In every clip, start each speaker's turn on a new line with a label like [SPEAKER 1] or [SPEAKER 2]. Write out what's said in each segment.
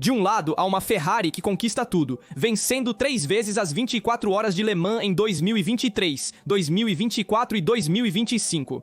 [SPEAKER 1] De um lado, há uma Ferrari que conquista tudo, vencendo 3 vezes as 24 horas de Le Mans em 2023, 2024 e 2025.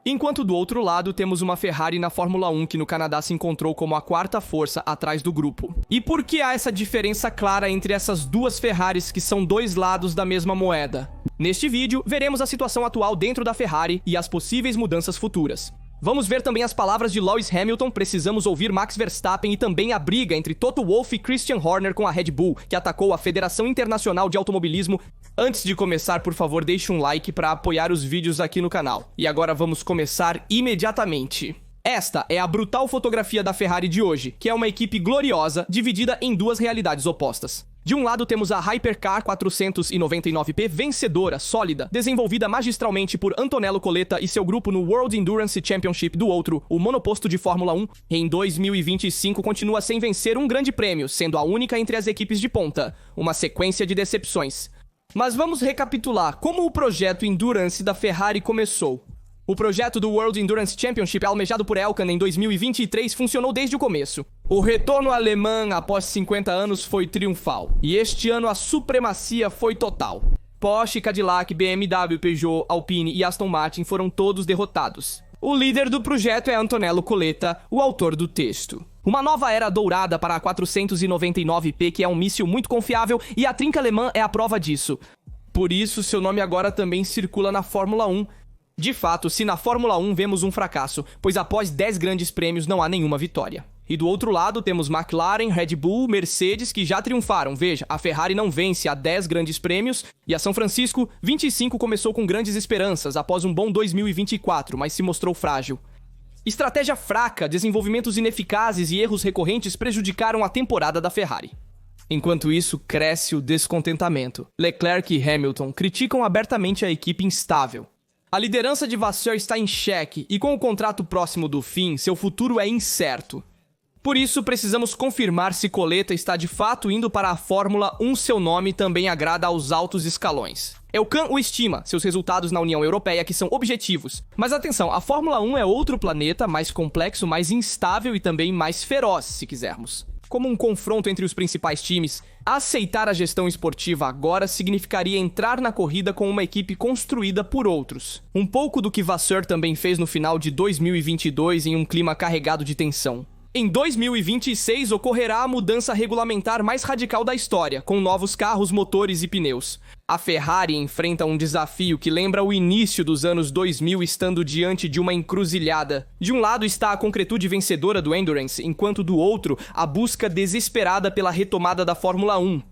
[SPEAKER 1] Enquanto do outro lado temos uma Ferrari na Fórmula 1 que no Canadá se encontrou como a quarta força atrás do grupo. E por que há essa diferença clara entre essas duas Ferraris que são dois lados da mesma moeda? Neste vídeo, veremos a situação atual dentro da Ferrari e as possíveis mudanças futuras. Vamos ver também as palavras de Lewis Hamilton, precisamos ouvir Max Verstappen e também a briga entre Toto Wolff e Christian Horner com a Red Bull, que atacou a Federação Internacional de Automobilismo. Antes de começar, por favor, deixe um like para apoiar os vídeos aqui no canal. E agora vamos começar imediatamente. Esta é a brutal fotografia da Ferrari de hoje, que é uma equipe gloriosa, dividida em duas realidades opostas. De um lado temos a Hypercar 499P vencedora, sólida, desenvolvida magistralmente por Antonello Coletta e seu grupo no World Endurance Championship. Do outro, o monoposto de Fórmula 1, em 2025 continua sem vencer um grande prêmio, sendo a única entre as equipes de ponta. Uma sequência de decepções. Mas vamos recapitular como o projeto Endurance da Ferrari começou. O projeto do World Endurance Championship, almejado por Elkann em 2023, funcionou desde o começo. O retorno alemão após 50 anos foi triunfal. E este ano a supremacia foi total. Porsche, Cadillac, BMW, Peugeot, Alpine e Aston Martin foram todos derrotados. O líder do projeto é Antonello Coletta, o autor do texto. Uma nova era dourada para a 499P, que é um míssil muito confiável, e a trinca alemã é a prova disso. Por isso, seu nome agora também circula na Fórmula 1. De fato, se na Fórmula 1 vemos um fracasso, pois após 10 grandes prêmios não há nenhuma vitória. E do outro lado temos McLaren, Red Bull, Mercedes que já triunfaram. Veja, a Ferrari não vence há 10 grandes prêmios e a São Francisco 25 começou com grandes esperanças após um bom 2024, mas se mostrou frágil. Estratégia fraca, desenvolvimentos ineficazes e erros recorrentes prejudicaram a temporada da Ferrari. Enquanto isso, cresce o descontentamento. Leclerc e Hamilton criticam abertamente a equipe instável. A liderança de Vasseur está em xeque e com o contrato próximo do fim, seu futuro é incerto. Por isso, precisamos confirmar se Coletta está de fato indo para a Fórmula 1. Seu nome também agrada aos altos escalões. Elkann o estima, seus resultados na União Europeia que são objetivos. Mas atenção, a Fórmula 1 é outro planeta, mais complexo, mais instável e também mais feroz, se quisermos. Como um confronto entre os principais times, aceitar a gestão esportiva agora significaria entrar na corrida com uma equipe construída por outros. Um pouco do que Vasseur também fez no final de 2022 em um clima carregado de tensão. Em 2026 ocorrerá a mudança regulamentar mais radical da história, com novos carros, motores e pneus. A Ferrari enfrenta um desafio que lembra o início dos anos 2000, estando diante de uma encruzilhada. De um lado está a concretude vencedora do Endurance, enquanto do outro, a busca desesperada pela retomada da Fórmula 1.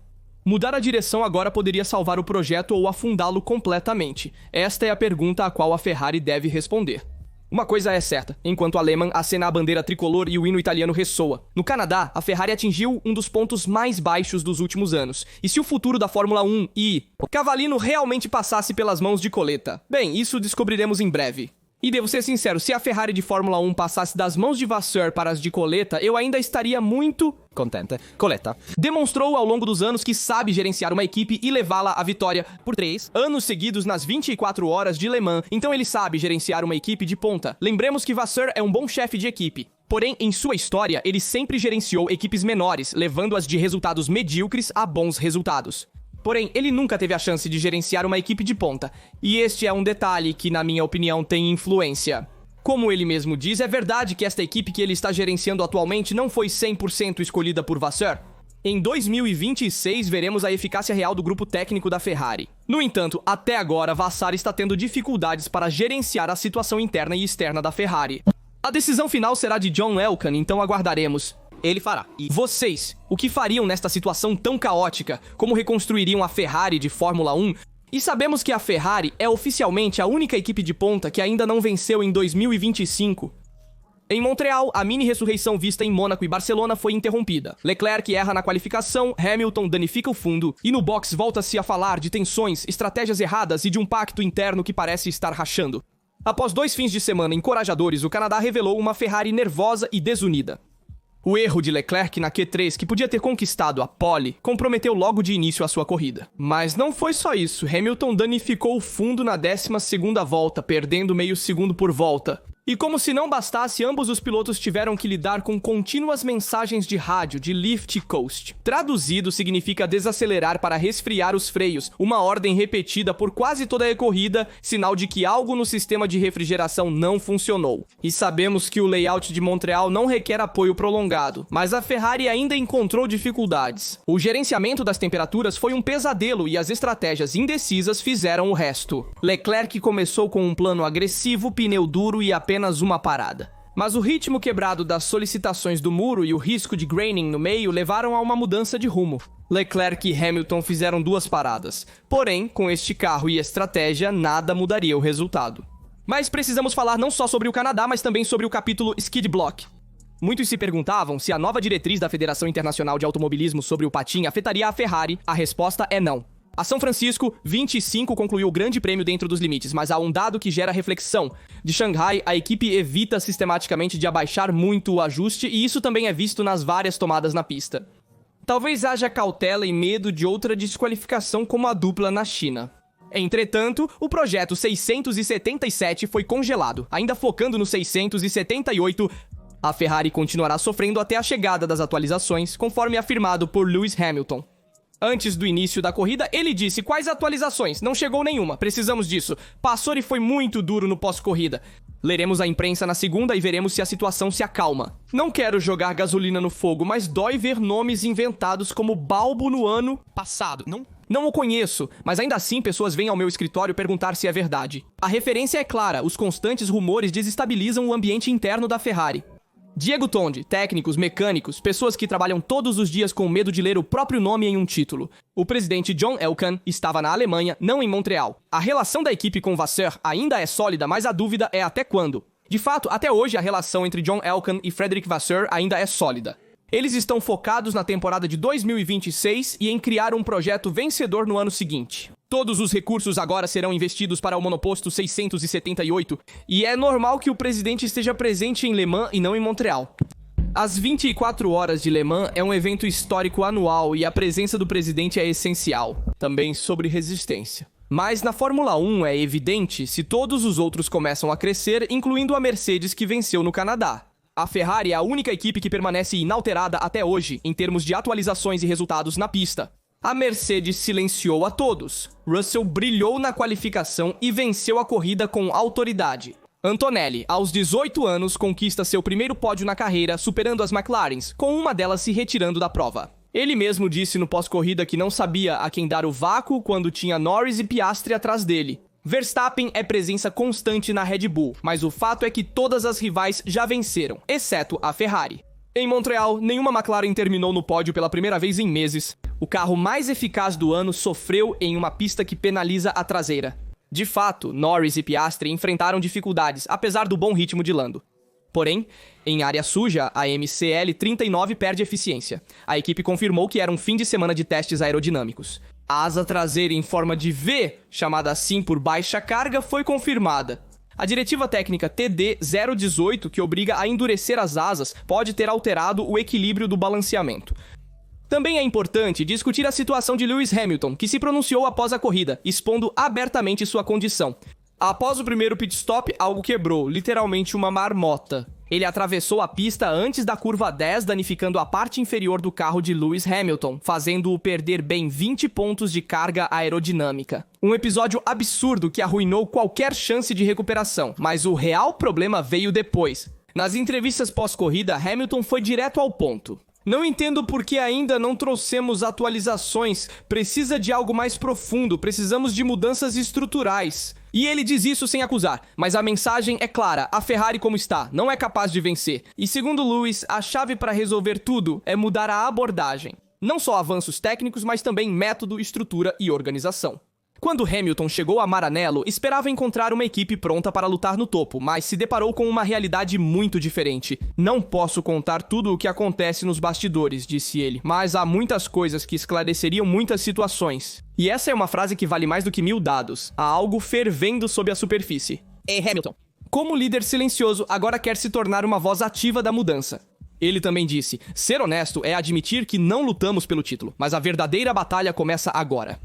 [SPEAKER 1] Mudar a direção agora poderia salvar o projeto ou afundá-lo completamente. Esta é a pergunta a qual a Ferrari deve responder. Uma coisa é certa, enquanto a Lehmann acena a bandeira tricolor e o hino italiano ressoa. No Canadá, a Ferrari atingiu um dos pontos mais baixos dos últimos anos. E se o futuro da Fórmula 1 e Cavallino realmente passasse pelas mãos de Coletta? Bem, isso descobriremos em breve. E devo ser sincero, se a Ferrari de Fórmula 1 passasse das mãos de Vasseur para as de Coletta, eu ainda estaria muito contente. Coletta demonstrou ao longo dos anos que sabe gerenciar uma equipe e levá-la à vitória por 3 anos seguidos nas 24 horas de Le Mans, então ele sabe gerenciar uma equipe de ponta. Lembremos que Vasseur é um bom chefe de equipe. Porém, em sua história, ele sempre gerenciou equipes menores, levando-as de resultados medíocres a bons resultados. Porém, ele nunca teve a chance de gerenciar uma equipe de ponta, e este é um detalhe que, na minha opinião, tem influência. Como ele mesmo diz, é verdade que esta equipe que ele está gerenciando atualmente não foi 100% escolhida por Vasseur. Em 2026, veremos a eficácia real do grupo técnico da Ferrari. No entanto, até agora, Vasseur está tendo dificuldades para gerenciar a situação interna e externa da Ferrari. A decisão final será de John Elkann, então aguardaremos. Ele fará. E vocês, o que fariam nesta situação tão caótica? Como reconstruiriam a Ferrari de Fórmula 1? E sabemos que a Ferrari é oficialmente a única equipe de ponta que ainda não venceu em 2025. Em Montreal, a mini-ressurreição vista em Mônaco e Barcelona foi interrompida. Leclerc erra na qualificação, Hamilton danifica o fundo, e no box volta-se a falar de tensões, estratégias erradas e de um pacto interno que parece estar rachando. Após 2 fins de semana encorajadores, o Canadá revelou uma Ferrari nervosa e desunida. O erro de Leclerc na Q3, que podia ter conquistado a pole, comprometeu logo de início a sua corrida. Mas não foi só isso, Hamilton danificou o fundo na 12ª volta, perdendo meio segundo por volta. E como se não bastasse, ambos os pilotos tiveram que lidar com contínuas mensagens de rádio de lift coast. Traduzido, significa desacelerar para resfriar os freios, uma ordem repetida por quase toda a corrida, sinal de que algo no sistema de refrigeração não funcionou. E sabemos que o layout de Montreal não requer apoio prolongado, mas a Ferrari ainda encontrou dificuldades. O gerenciamento das temperaturas foi um pesadelo e as estratégias indecisas fizeram o resto. Leclerc começou com um plano agressivo, pneu duro e apenas uma parada. Mas o ritmo quebrado das solicitações do muro e o risco de graining no meio levaram a uma mudança de rumo. Leclerc e Hamilton fizeram 2 paradas. Porém, com este carro e estratégia, nada mudaria o resultado. Mas precisamos falar não só sobre o Canadá, mas também sobre o capítulo Skid Block. Muitos se perguntavam se a nova diretriz da Federação Internacional de Automobilismo sobre o patim afetaria a Ferrari. A resposta é não. A São Francisco 25 concluiu o grande prêmio dentro dos limites, mas há um dado que gera reflexão. De Xangai, a equipe evita sistematicamente de abaixar muito o ajuste e isso também é visto nas várias tomadas na pista. Talvez haja cautela e medo de outra desqualificação como a dupla na China. Entretanto, o projeto 677 foi congelado, ainda focando no 678. A Ferrari continuará sofrendo até a chegada das atualizações, conforme afirmado por Lewis Hamilton. Antes do início da corrida, ele disse: quais atualizações? Não chegou nenhuma, precisamos disso. Passori foi muito duro no pós-corrida. Leremos a imprensa na segunda e veremos se a situação se acalma. Não quero jogar gasolina no fogo, mas dói ver nomes inventados como Balbo no ano passado. Não o conheço, mas ainda assim pessoas vêm ao meu escritório perguntar se é verdade. A referência é clara, os constantes rumores desestabilizam o ambiente interno da Ferrari. Diego Tondi, técnicos, mecânicos, pessoas que trabalham todos os dias com medo de ler o próprio nome em um título. O presidente John Elkann estava na Alemanha, não em Montreal. A relação da equipe com Vasseur ainda é sólida, mas a dúvida é até quando. De fato, até hoje a relação entre John Elkann e Frederic Vasseur ainda é sólida. Eles estão focados na temporada de 2026 e em criar um projeto vencedor no ano seguinte. Todos os recursos agora serão investidos para o monoposto 678, e é normal que o presidente esteja presente em Le Mans e não em Montreal. As 24 horas de Le Mans é um evento histórico anual e a presença do presidente é essencial, também sobre resistência. Mas na Fórmula 1 é evidente se todos os outros começam a crescer, incluindo a Mercedes que venceu no Canadá. A Ferrari é a única equipe que permanece inalterada até hoje em termos de atualizações e resultados na pista. A Mercedes silenciou a todos. Russell brilhou na qualificação e venceu a corrida com autoridade. Antonelli, aos 18 anos, conquista seu primeiro pódio na carreira, superando as McLarens, com uma delas se retirando da prova. Ele mesmo disse no pós-corrida que não sabia a quem dar o vácuo quando tinha Norris e Piastri atrás dele. Verstappen é presença constante na Red Bull, mas o fato é que todas as rivais já venceram, exceto a Ferrari. Em Montreal, nenhuma McLaren terminou no pódio pela primeira vez em meses. O carro mais eficaz do ano sofreu em uma pista que penaliza a traseira. De fato, Norris e Piastri enfrentaram dificuldades, apesar do bom ritmo de Lando. Porém, em área suja, a MCL 39 perde eficiência. A equipe confirmou que era um fim de semana de testes aerodinâmicos. A asa traseira em forma de V, chamada assim por baixa carga, foi confirmada. A diretiva técnica TD018, que obriga a endurecer as asas, pode ter alterado o equilíbrio do balanceamento. Também é importante discutir a situação de Lewis Hamilton, que se pronunciou após a corrida, expondo abertamente sua condição. Após o primeiro pit stop, algo quebrou, literalmente uma marmota. Ele atravessou a pista antes da curva 10, danificando a parte inferior do carro de Lewis Hamilton, fazendo-o perder bem 20 pontos de carga aerodinâmica. Um episódio absurdo que arruinou qualquer chance de recuperação, mas o real problema veio depois. Nas entrevistas pós-corrida, Hamilton foi direto ao ponto. Não entendo por que ainda não trouxemos atualizações, precisa de algo mais profundo, precisamos de mudanças estruturais. E ele diz isso sem acusar, mas a mensagem é clara, a Ferrari como está, não é capaz de vencer. E segundo Lewis, a chave para resolver tudo é mudar a abordagem. Não só avanços técnicos, mas também método, estrutura e organização. Quando Hamilton chegou a Maranello, esperava encontrar uma equipe pronta para lutar no topo, mas se deparou com uma realidade muito diferente. Não posso contar tudo o que acontece nos bastidores, disse ele, mas há muitas coisas que esclareceriam muitas situações. E essa é uma frase que vale mais do que 1000 dados. Há algo fervendo sob a superfície. É Hamilton. Como líder silencioso, agora quer se tornar uma voz ativa da mudança. Ele também disse, ser honesto é admitir que não lutamos pelo título, mas a verdadeira batalha começa agora.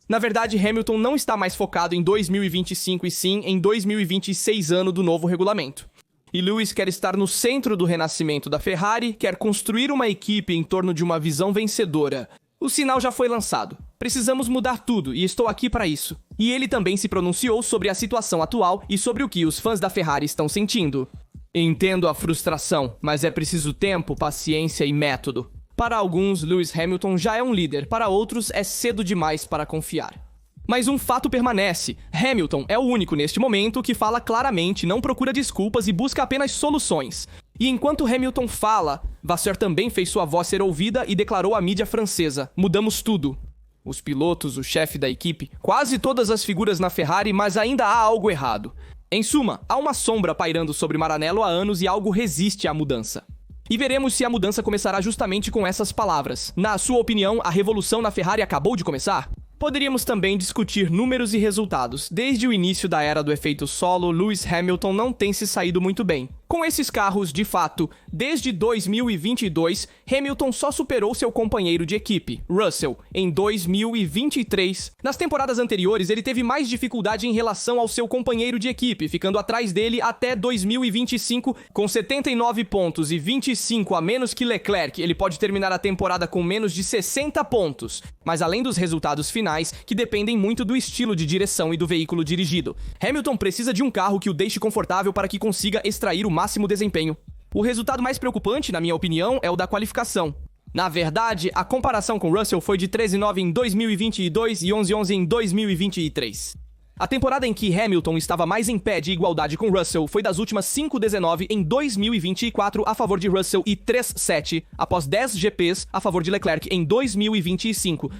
[SPEAKER 1] Na verdade, Hamilton não está mais focado em 2025 e sim em 2026 ano do novo regulamento. E Lewis quer estar no centro do renascimento da Ferrari, quer construir uma equipe em torno de uma visão vencedora. O sinal já foi lançado. Precisamos mudar tudo e estou aqui para isso. E ele também se pronunciou sobre a situação atual e sobre o que os fãs da Ferrari estão sentindo. Entendo a frustração, mas é preciso tempo, paciência e método. Para alguns, Lewis Hamilton já é um líder, para outros é cedo demais para confiar. Mas um fato permanece. Hamilton é o único neste momento que fala claramente, não procura desculpas e busca apenas soluções. E enquanto Hamilton fala, Vasseur também fez sua voz ser ouvida e declarou à mídia francesa: mudamos tudo. Os pilotos, o chefe da equipe, quase todas as figuras na Ferrari, mas ainda há algo errado. Em suma, há uma sombra pairando sobre Maranello há anos e algo resiste à mudança. E veremos se a mudança começará justamente com essas palavras. Na sua opinião, a revolução na Ferrari acabou de começar? Poderíamos também discutir números e resultados. Desde o início da era do efeito solo, Lewis Hamilton não tem se saído muito bem. Com esses carros, de fato, desde 2022, Hamilton só superou seu companheiro de equipe, Russell, em 2023. Nas temporadas anteriores, ele teve mais dificuldade em relação ao seu companheiro de equipe, ficando atrás dele até 2025, com 79 pontos e 25 a menos que Leclerc. Ele pode terminar a temporada com menos de 60 pontos, mas além dos resultados finais, que dependem muito do estilo de direção e do veículo dirigido. Hamilton precisa de um carro que o deixe confortável para que consiga extrair o máximo desempenho. O resultado mais preocupante, na minha opinião, é o da qualificação. Na verdade, a comparação com Russell foi de 13,9 em 2022 e 11,11 em 2023. A temporada em que Hamilton estava mais em pé de igualdade com Russell foi das últimas 5,19 em 2024 a favor de Russell e 3,7 após 10 GPs a favor de Leclerc em 2025.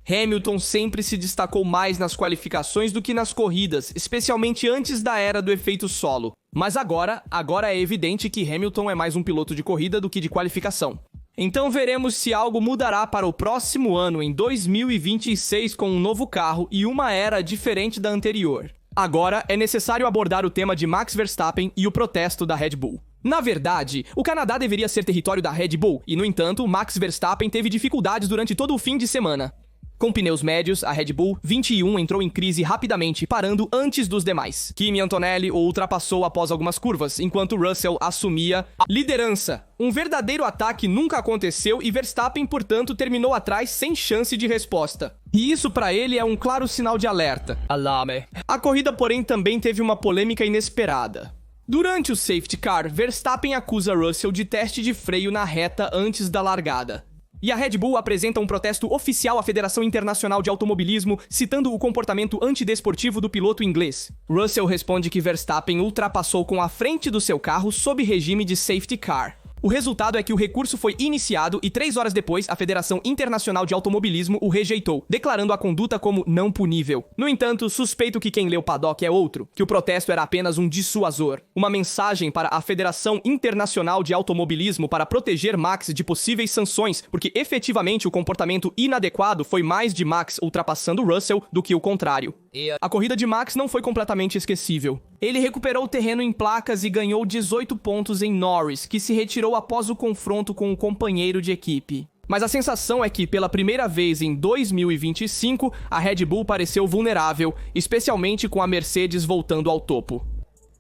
[SPEAKER 1] Hamilton sempre se destacou mais nas qualificações do que nas corridas, especialmente antes da era do efeito solo. Mas agora é evidente que Hamilton é mais um piloto de corrida do que de qualificação. Então veremos se algo mudará para o próximo ano, em 2026, com um novo carro e uma era diferente da anterior. Agora é necessário abordar o tema de Max Verstappen e o protesto da Red Bull. Na verdade, o Canadá deveria ser território da Red Bull, e no entanto, Max Verstappen teve dificuldades durante todo o fim de semana. Com pneus médios, a Red Bull 21 entrou em crise rapidamente, parando antes dos demais. Kimi Antonelli o ultrapassou após algumas curvas, enquanto Russell assumia a liderança. Um verdadeiro ataque nunca aconteceu e Verstappen, portanto, terminou atrás sem chance de resposta. E isso para ele é um claro sinal de alerta. Alarme. A corrida, porém, também teve uma polêmica inesperada. Durante o safety car, Verstappen acusa Russell de teste de freio na reta antes da largada. E a Red Bull apresenta um protesto oficial à Federação Internacional de Automobilismo, citando o comportamento antidesportivo do piloto inglês. Russell responde que Verstappen ultrapassou com a frente do seu carro sob regime de safety car. O resultado é que o recurso foi iniciado e 3 horas depois, a Federação Internacional de Automobilismo o rejeitou, declarando a conduta como não punível. No entanto, suspeito que quem leu o paddock é outro, que o protesto era apenas um dissuasor, uma mensagem para a Federação Internacional de Automobilismo para proteger Max de possíveis sanções, porque efetivamente o comportamento inadequado foi mais de Max ultrapassando Russell do que o contrário. A corrida de Max não foi completamente esquecível. Ele recuperou o terreno em placas e ganhou 18 pontos em Norris, que se retirou após o confronto com o companheiro de equipe. Mas a sensação é que, pela primeira vez em 2025, a Red Bull pareceu vulnerável, especialmente com a Mercedes voltando ao topo.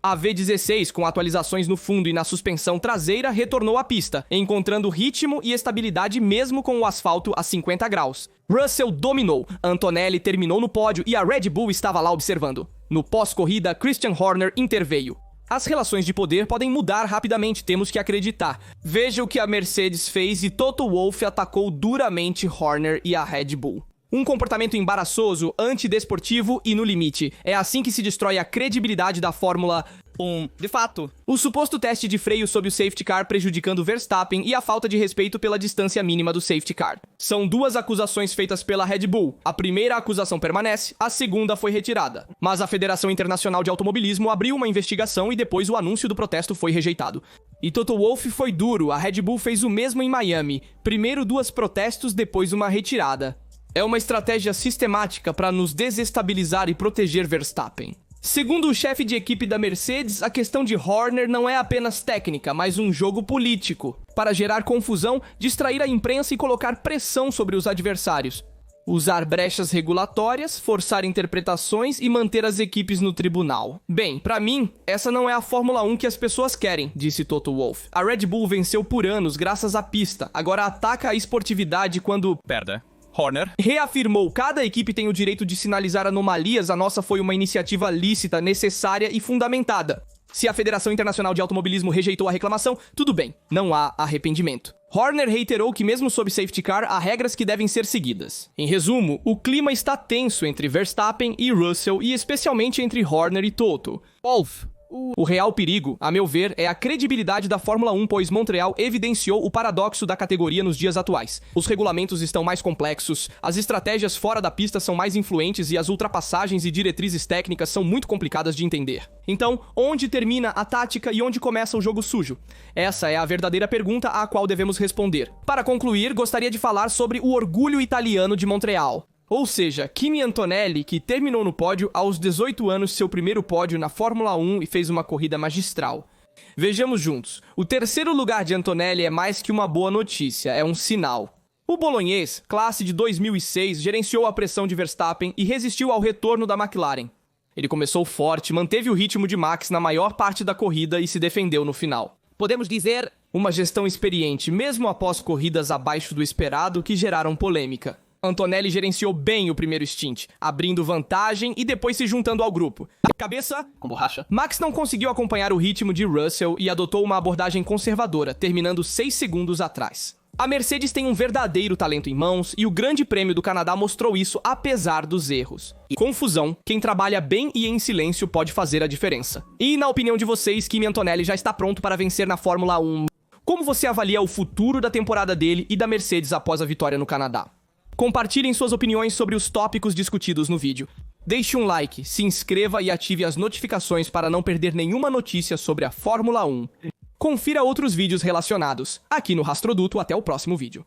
[SPEAKER 1] A V16, com atualizações no fundo e na suspensão traseira, retornou à pista, encontrando ritmo e estabilidade mesmo com o asfalto a 50 graus. Russell dominou, Antonelli terminou no pódio e a Red Bull estava lá observando. No pós-corrida, Christian Horner interveio. As relações de poder podem mudar rapidamente, temos que acreditar. Veja o que a Mercedes fez e Toto Wolff atacou duramente Horner e a Red Bull. Um comportamento embaraçoso, antidesportivo e no limite. É assim que se destrói a credibilidade da Fórmula 1. De fato, o suposto teste de freio sob o safety car prejudicando Verstappen e a falta de respeito pela distância mínima do safety car. São duas acusações feitas pela Red Bull. A primeira acusação permanece, a segunda foi retirada. Mas a Federação Internacional de Automobilismo abriu uma investigação e depois o anúncio do protesto foi rejeitado. E Toto Wolff foi duro, a Red Bull fez o mesmo em Miami. Primeiro 2 protestos, depois uma retirada. É uma estratégia sistemática para nos desestabilizar e proteger Verstappen. Segundo o chefe de equipe da Mercedes, a questão de Horner não é apenas técnica, mas um jogo político, para gerar confusão, distrair a imprensa e colocar pressão sobre os adversários. Usar brechas regulatórias, forçar interpretações e manter as equipes no tribunal. Bem, pra mim, essa não é a Fórmula 1 que as pessoas querem, disse Toto Wolff. A Red Bull venceu por anos graças à pista, agora ataca a esportividade quando...
[SPEAKER 2] Perde. Horner.
[SPEAKER 1] Reafirmou, cada equipe tem o direito de sinalizar anomalias, a nossa foi uma iniciativa lícita, necessária e fundamentada. Se a Federação Internacional de Automobilismo rejeitou a reclamação, tudo bem, não há arrependimento. Horner reiterou que mesmo sob safety car, há regras que devem ser seguidas. Em resumo, o clima está tenso entre Verstappen e Russell e especialmente entre Horner e Toto.
[SPEAKER 2] Wolff.
[SPEAKER 1] O real perigo, a meu ver, é a credibilidade da Fórmula 1, pois Montreal evidenciou o paradoxo da categoria nos dias atuais. Os regulamentos estão mais complexos, as estratégias fora da pista são mais influentes e as ultrapassagens e diretrizes técnicas são muito complicadas de entender. Então, onde termina a tática e onde começa o jogo sujo? Essa é a verdadeira pergunta à qual devemos responder. Para concluir, gostaria de falar sobre o orgulho italiano de Montreal. Ou seja, Kimi Antonelli, que terminou no pódio aos 18 anos seu primeiro pódio na Fórmula 1 e fez uma corrida magistral. Vejamos juntos, o terceiro lugar de Antonelli é mais que uma boa notícia, é um sinal. O bolonhês, classe de 2006, gerenciou a pressão de Verstappen e resistiu ao retorno da McLaren. Ele começou forte, manteve o ritmo de Max na maior parte da corrida e se defendeu no final.
[SPEAKER 2] Podemos dizer...
[SPEAKER 1] Uma gestão experiente, mesmo após corridas abaixo do esperado que geraram polêmica. Antonelli gerenciou bem o primeiro stint, abrindo vantagem e depois se juntando ao grupo. Cabeça
[SPEAKER 2] com borracha.
[SPEAKER 1] Max não conseguiu acompanhar o ritmo de Russell e adotou uma abordagem conservadora, terminando 6 segundos atrás. A Mercedes tem um verdadeiro talento em mãos e o Grande Prêmio do Canadá mostrou isso apesar dos erros. Confusão, quem trabalha bem e em silêncio pode fazer a diferença. E na opinião de vocês, Kimi Antonelli já está pronto para vencer na Fórmula 1. Como você avalia o futuro da temporada dele e da Mercedes após a vitória no Canadá? Compartilhem suas opiniões sobre os tópicos discutidos no vídeo. Deixe um like, se inscreva e ative as notificações para não perder nenhuma notícia sobre a Fórmula 1. Confira outros vídeos relacionados aqui no Rastroduto. Até o próximo vídeo.